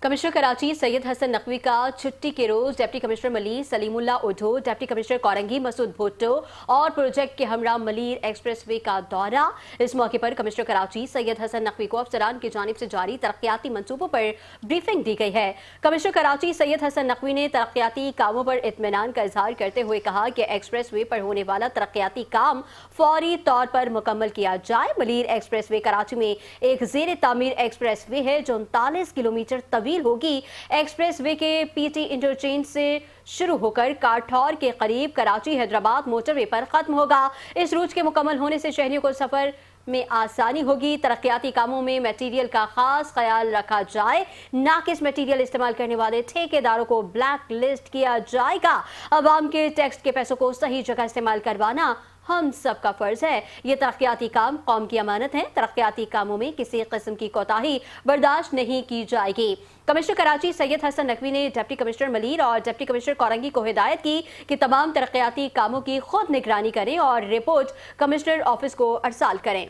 Commissioner Karachi Syed Hasan Naqvi का छुट्टी के रोज deputy commissioner Malir Salimullah Uddho, deputy commissioner Korangi Masood Bhutto और प्रोजेक्ट के हमरा मलीर एक्सप्रेसवे का दौरा। इस मौके पर कमिश्नर कराची सैयद हसन नकवी को अफसरान की जानिब से जारी तरक्याती मंसूबों पर ब्रीफिंग दी गई है। कमिश्नर कराची सैयद हसन नकवी ने तरक्याती कामों पर इत्मीनान का इजहार करते हुए कहा कि एक्सप्रेसवे पर होने वाला तरक्याती काम फौरी तौर पर मुकम्मल किया जाए। मलीर एक्सप्रेसवे कराची में एक ज़ेर तामीर एक्सप्रेसवे है जो 39 किलोमीटर तवील होगी। एक्सप्रेस वे के पीटी इंटरचेंज से शुरू होकर काठौर के करीब कराची हैदराबाद मोटरवे पर खत्म होगा। इस रूट के मुकम्मल होने से शहरियों को सफर में आसानी होगी। तरक्याती कामों में मटेरियल का खास ख्याल रखा जाए। नाकिस मटेरियल इस्तेमाल करने वाले ठेकेदारों को ब्लैक लिस्ट किया जाएगा। अवाम के टैक्स के पैसों को सही जगह इस्तेमाल करवाना हम सब का फर्ज है। ये तरक्याती काम कौम की अमानत है। तरक्याती कामों में किसी किस्म की कोताही बर्दाश्त नहीं की जाएगी। कमिश्नर कराची सैयद हसन नकवी ने डिप्टी कमिश्नर मलीर और डिप्टी कमिश्नर कोरंगी को हिदायत की कि तमाम तरक्याती कामों की खुद निगरानी करें और रिपोर्ट कमिश्नर ऑफिस को अरसाल करें।